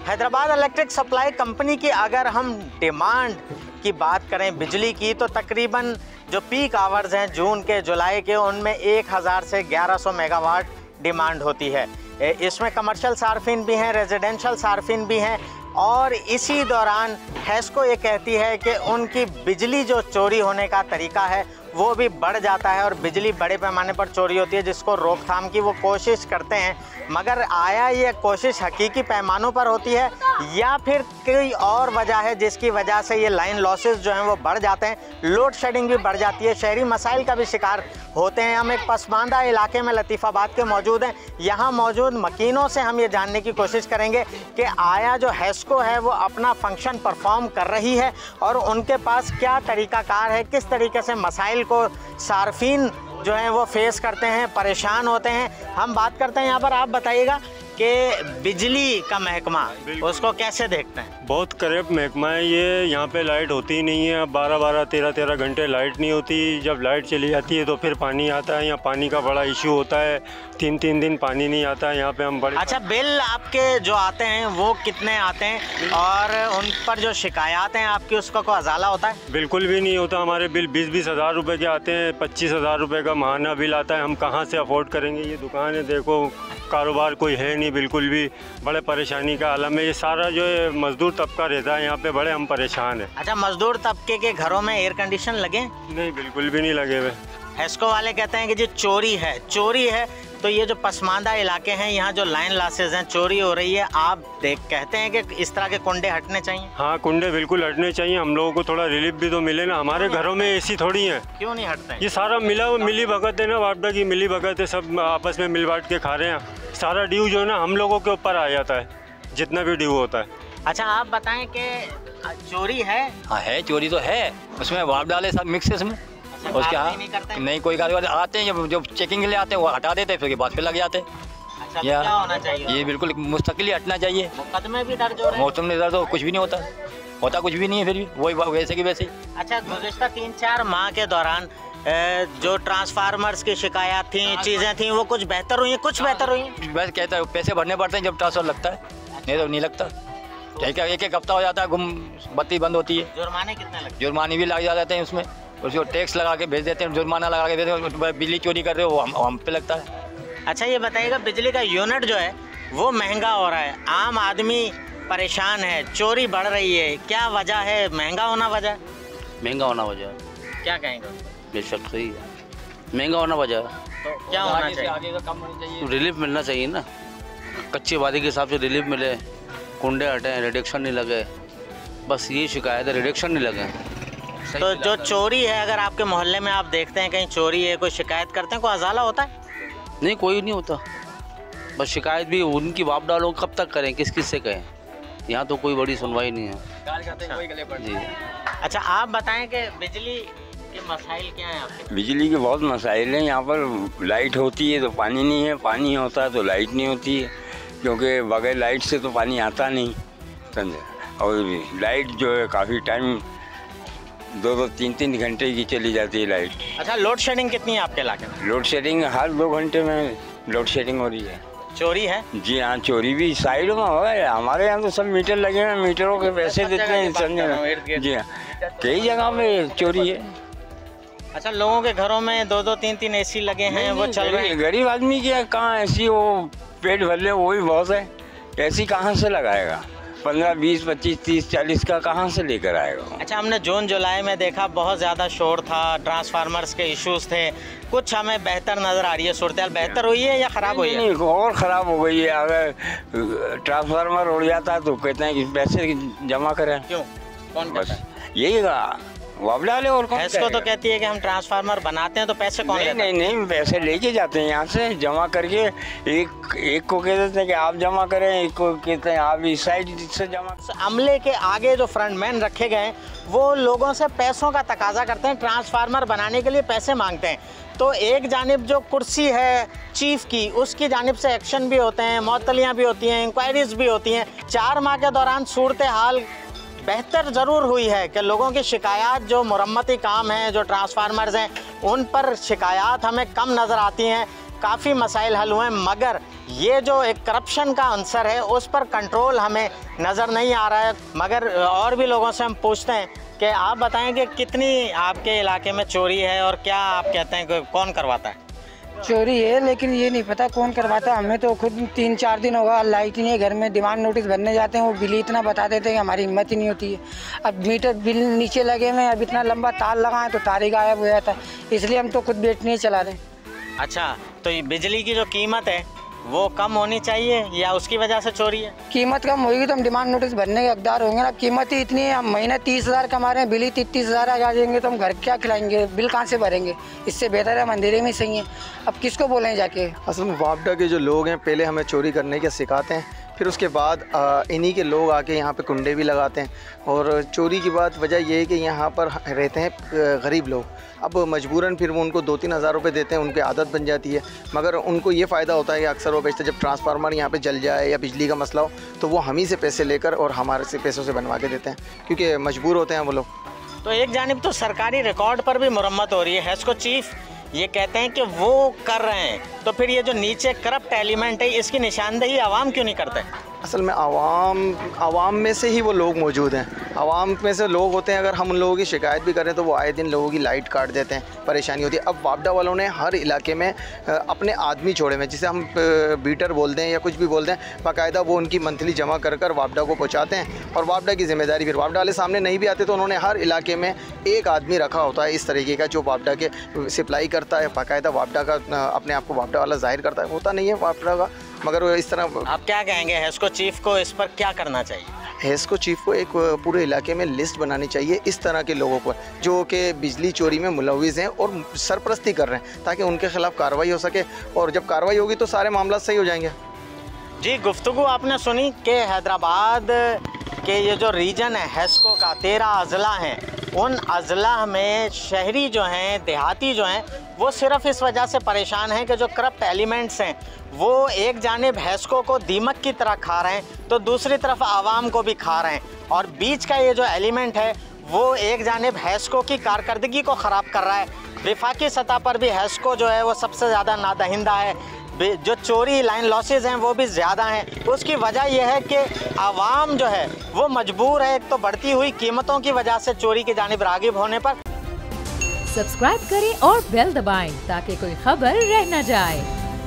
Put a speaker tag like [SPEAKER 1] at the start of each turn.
[SPEAKER 1] Hyderabad electric supply company की अगर हम डिमांड की बात करें बिजली की, तो तकरीबन जो पीक आवर्स हैं जून के जुलाई के, उनमें 1000 से 1100 मेगावाट डिमांड होती है। इसमें कमर्शियल सार्फिन भी हैं, रेजिडेंशियल सार्फिन भी हैं, और इसी दौरान हैस्को ये कहती है कि उनकी बिजली जो चोरी होने का तरीका है वो भी बढ़ जाता है और बिजली बड़े पैमाने पर चोरी होती है, जिसको रोकथाम की वो कोशिश करते हैं। मगर आया ये कोशिश हकीकी पैमानों पर होती है या फिर कोई और वजह है जिसकी वजह से ये लाइन लॉसेस जो हैं वो बढ़ जाते हैं, लोड शेडिंग भी बढ़ जाती है, शहरी मसाइल का भी शिकार होते हैं। हम एक पसमानदा इलाके में लतीफ़ाबाद के मौजूद हैं। यहाँ मौजूद मकीनों से हम ये जानने की कोशिश करेंगे कि आया जो हैस्को है वो अपना फंक्शन परफॉर्म कर रही है और उनके पास क्या तरीक़ाकार है, किस तरीके से मसाइल को सार्फिन जो हैं वो फेस करते हैं, परेशान होते हैं। हम बात करते हैं यहाँ पर। आप बताइएगा कि बिजली का महकमा उसको कैसे देखते हैं?
[SPEAKER 2] बहुत करप्ट महकमा है ये। यहाँ पे लाइट होती ही नहीं है। 12-12, 13-13 घंटे लाइट नहीं होती। जब लाइट चली जाती है तो फिर पानी आता है। यहाँ पानी का बड़ा इशू होता है। 3-3 दिन पानी नहीं आता है यहाँ पे। हम बड़े
[SPEAKER 1] अच्छा, बिल आपके जो आते हैं वो कितने आते हैं और उन पर जो शिकायत हैं आपकी उसका कोई अजाला होता है?
[SPEAKER 2] बिल्कुल भी नहीं होता। हमारे बिल 20-20 हज़ार रुपये के आते हैं। 25 हज़ार रुपये का माहाना बिल आता है। हम कहाँ से अफोर्ड करेंगे? ये दुकान है, देखो कारोबार कोई है नहीं बिल्कुल भी। बड़े परेशानी का आलम है। ये सारा जो है मजदूर तबका रहता है यहाँ पे, बड़े हम परेशान हैं।
[SPEAKER 1] अच्छा, मजदूर तबके के घरों में एयर कंडीशन लगे?
[SPEAKER 2] नहीं, बिल्कुल भी नहीं लगे हुए।
[SPEAKER 1] हैस्को वाले कहते हैं कि जो चोरी है तो ये जो पसमानदा इलाके हैं यहाँ जो लाइन लॉसेस हैं, चोरी हो रही है, आप कहते हैं कि इस तरह के कुंडे हटने चाहिए?
[SPEAKER 2] हाँ, कुंडे बिल्कुल हटने चाहिए। हम लोगों को थोड़ा रिलीफ भी तो मिले ना। हमारे घरों में एसी थोड़ी है।
[SPEAKER 1] क्यों नहीं हटते हैं?
[SPEAKER 2] ये सारा मिली भगत है ना, वापडा की मिली भगत है। सब आपस में मिल बांट के खा रहे हैं। सारा ड्यू जो है ना हम लोगों के ऊपर आ जाता है, जितना भी ड्यू होता है।
[SPEAKER 1] अच्छा, आप बताएं कि चोरी है?
[SPEAKER 3] हाँ है, चोरी तो है। उसमें वाप डाले सब मिक्स है उसमें। उसके नहीं कोई कारोबार आते हैं जब चेकिंग के लिए आते हैं वो हटा देते हैं, फिर बाद फिर लग जाते हैं।
[SPEAKER 1] अच्छा, क्या होना चाहिए?
[SPEAKER 3] ये बिल्कुल मुस्तकिल ही हटना चाहिए।
[SPEAKER 1] मुकदमे भी दर्ज हो रहे हैं?
[SPEAKER 3] मौसम में दर्ज हो कुछ भी नहीं होता कुछ भी नहीं है, फिर भी वही वैसे की वैसे ही।
[SPEAKER 1] अच्छा, गुज़िश्ता 3-4 माह के दौरान जो ट्रांसफार्मर्स की शिकायत थी, चीज़ें थी, वो कुछ बेहतर हुई हैं? कुछ बेहतर हुई हैं?
[SPEAKER 3] बस कहता है पैसे भरने पड़ते हैं जब ट्रांसफर लगता है, नहीं तो नहीं लगता। एक हफ्ता हो जाता है, गुम बत्ती बंद होती है।
[SPEAKER 1] जुर्माने कितने लगते हैं?
[SPEAKER 3] जुर्माने भी लग जाते हैं उसमें। उसको टैक्स लगा के भेज देते हैं, जुर्माना लगा के देते हैं। बिजली चोरी कर रहे हो वो हम पे लगता है।
[SPEAKER 1] अच्छा, ये बताइएगा बिजली का यूनिट जो है वो महंगा हो रहा है, आम आदमी परेशान है, चोरी बढ़ रही है, क्या वजह है? महंगा होना वजह?
[SPEAKER 4] महंगा होना वजह।
[SPEAKER 1] क्या कहेंगे?
[SPEAKER 4] बेशक सही है, महंगा होना वजह।
[SPEAKER 1] तो क्या होना चाहिए?
[SPEAKER 3] आगे का कम होना चाहिए।
[SPEAKER 4] रिलीफ मिलना चाहिए ना, कच्ची आबादी के हिसाब से रिलीफ मिले, कुंडे हटे, रिडक्शन नहीं लगे। बस ये शिकायत है, रिडक्शन नहीं लगे।
[SPEAKER 1] तो जो चोरी है, अगर आपके मोहल्ले में आप देखते हैं कहीं चोरी है, कोई शिकायत करते हैं, कोई अजाला होता है?
[SPEAKER 4] नहीं, कोई नहीं होता। बस शिकायत भी उनकी वाप डालो, कब तक करें, किस से कहें? यहाँ तो कोई बड़ी सुनवाई नहीं है जी।
[SPEAKER 1] अच्छा, आप बताएं कि बिजली के मसाइल क्या हैं आपके?
[SPEAKER 5] बिजली के बहुत मसाइल हैं। यहाँ पर लाइट होती है तो पानी नहीं है, पानी होता है तो लाइट नहीं होती है, क्योंकि बगैर लाइट से तो पानी आता नहीं, समझे। और लाइट जो है काफ़ी टाइम 2-2, 3-3 घंटे की चली जाती है लाइट।
[SPEAKER 1] अच्छा, लोड शेडिंग कितनी है आपके इलाके में?
[SPEAKER 5] लोड शेडिंग हर 2 घंटे में लोड शेडिंग हो रही है।
[SPEAKER 1] चोरी है?
[SPEAKER 5] जी हाँ, चोरी भी साइड में हो गया। हमारे यहाँ तो सब मीटर लगे हैं, मीटरों के पैसे देते हैं, समझे। जी हाँ, कई जगह पे चोरी है।
[SPEAKER 1] अच्छा, लोगों के घरों में 2-2, 3-3 एसी लगे हैं, वो चल रहे हैं।
[SPEAKER 5] गरीब आदमी की कहाँ ऐसी वो पेट भर ले, वो भी बहुत है। ऐसी कहाँ से लगाएगा? 15, 20, 25, 30, 40 का कहाँ से लेकर आएगा?
[SPEAKER 1] अच्छा, हमने जून जुलाई में देखा बहुत ज़्यादा शोर था, ट्रांसफार्मर्स के इश्यूज थे, कुछ हमें बेहतर नज़र आ रही है सूरत? बेहतर हुई है या ख़राब हुई है?
[SPEAKER 5] नहीं, और ख़राब हो गई है। अगर ट्रांसफार्मर उड़ जाता है तो कहते हैं कि पैसे जमा करें।
[SPEAKER 1] क्यों? कौन कहता है?
[SPEAKER 5] यही वाप डाले और कौन?
[SPEAKER 1] इसको तो कहती है कि हम ट्रांसफार्मर बनाते हैं तो पैसे कौन लेता है?
[SPEAKER 5] नहीं, पैसे लेके जाते हैं यहाँ से जमा करके। एक को कह देते हैं कि आप जमा करें, एक को कहते हैं आप इस साइड से जमा।
[SPEAKER 1] अमले के आगे जो फ्रंटमैन रखे गए हैं वो लोगों से पैसों का तकाजा करते हैं, ट्रांसफार्मर बनाने के लिए पैसे मांगते हैं। तो एक जानिब जो कुर्सी है चीफ की, उसकी जानिब से एक्शन भी होते हैं, मअतलियाँ भी होती हैं, इंक्वायरीज भी होती हैं। 4 माह के दौरान सूरत हाल बेहतर ज़रूर हुई है कि लोगों की शिकायत, जो मरम्मती काम हैं, जो ट्रांसफार्मर्स हैं, उन पर शिकायत हमें कम नज़र आती हैं, काफ़ी मसाइल हल हुए। मगर ये जो एक करप्शन का आंसर है उस पर कंट्रोल हमें नज़र नहीं आ रहा है। मगर और भी लोगों से हम पूछते हैं कि आप बताएं कि कितनी आपके इलाके में चोरी है और क्या आप कहते हैं कि कौन करवाता है?
[SPEAKER 6] चोरी है, लेकिन ये नहीं पता कौन करवाता है। हमें तो खुद 3-4 दिन होगा लाइट ही नहीं है घर में। डिमांड नोटिस भरने जाते हैं, वो बिल इतना बता देते हैं कि हमारी हिम्मत ही नहीं होती है। अब मीटर बिल नीचे लगे हुए, अब इतना लंबा तार लगा है तो तार ही गायब हो जाता है, इसलिए हम तो खुद बैठ नहीं चला रहे।
[SPEAKER 1] अच्छा, तो ये बिजली की जो कीमत है वो कम होनी चाहिए या उसकी वजह से चोरी है?
[SPEAKER 6] कीमत कम होगी तो हम डिमांड नोटिस भरने के हकदार होंगे ना। कीमत ही इतनी है, हम महीने 30,000 कमा रहे हैं, बिल ही 33,000 आ जाएंगे तो हम घर क्या खिलाएंगे, बिल कहाँ से भरेंगे? इससे बेहतर है हम अंधेरे में सही हैं। अब किसको बोलें जाके?
[SPEAKER 7] असल में वापडा के जो लोग हैं पहले हमें चोरी करने के सिखाते हैं, फिर उसके बाद इन्हीं के लोग आके यहाँ पे कुंडे भी लगाते हैं। और चोरी की बात वजह ये है कि यहाँ पर रहते हैं गरीब लोग, अब मजबूरन फिर वो उनको 2-3 हज़ार रुपये देते हैं, उनकी आदत बन जाती है। मगर उनको ये फ़ायदा होता है कि अक्सर वो बेचते जब ट्रांसफार्मर यहाँ पे जल जाए या बिजली का मसला हो तो वो हम ही से पैसे लेकर और हमारे से पैसों से बनवा के देते हैं, क्योंकि मजबूर होते हैं वो लोग।
[SPEAKER 1] तो एक जानिब तो सरकारी रिकॉर्ड पर भी मुरम्मत हो रही है, हेस्को चीफ ये कहते हैं कि वो कर रहे हैं, तो फिर ये जो नीचे करप्ट एलिमेंट है इसकी निशानदेही आवाम क्यों नहीं करते?
[SPEAKER 7] असल में आवाम में से ही वो लोग मौजूद हैं, आवाम में से लोग होते हैं। अगर हम उन लोगों की शिकायत भी करें तो वो आए दिन लोगों की लाइट काट देते हैं, परेशानी होती है। अब वापडा वालों ने हर इलाके में अपने आदमी छोड़े हुए, जिसे हम बीटर बोलते हैं या कुछ भी बोलते हैं, बाकायदा वो उनकी मंथली जमा कर कर वापडा को पहुँचाते हैं और वापडा की जिम्मेदारी फिर वापडा वाले सामने नहीं भी आते तो उन्होंने हर इलाके में एक आदमी रखा होता है इस तरीके का जो वापडा के सप्लाई करता है, बाकायदा वापडा का अपने आप को वापडा वाला जाहिर करता है। होता नहीं है वापडा का, मगर इस तरह।
[SPEAKER 1] आप क्या कहेंगे हेस्को चीफ को इस पर क्या करना चाहिए?
[SPEAKER 7] हेस्को चीफ को एक पूरे इलाके में लिस्ट बनानी चाहिए इस तरह के लोगों पर जो कि बिजली चोरी में मुलविस हैं और सरपरस्ती कर रहे हैं, ताकि उनके खिलाफ कार्रवाई हो सके, और जब कार्रवाई होगी तो सारे मामला सही हो जाएंगे।
[SPEAKER 1] जी, गुफ्तगू आपने सुनी कि हैदराबाद के ये जो रीजन है हेस्को का 13 अजला हैं, उन अजला में शहरी जो हैं, देहाती जो हैं, वो सिर्फ इस वजह से परेशान हैं कि जो करप्ट एलिमेंट्स हैं वो एक जानिब हेस्को को दीमक की तरह खा रहे हैं तो दूसरी तरफ आवाम को भी खा रहे हैं, और बीच का ये जो एलिमेंट है वो एक जानिब हेस्को की कारकर्दगी को ख़राब कर रहा है। विफाकी सतह पर भी हेस्को जो है वो सबसे ज़्यादा नादहिंदा है, जो चोरी लाइन लॉसेस हैं वो भी ज़्यादा हैं। उसकी वजह यह है कि आवाम जो है वो मजबूर है, एक तो बढ़ती हुई कीमतों की वजह से चोरी की जानिब रागिब होने पर।
[SPEAKER 8] सब्सक्राइब करें और बेल दबाएं ताकि कोई खबर रह न जाए।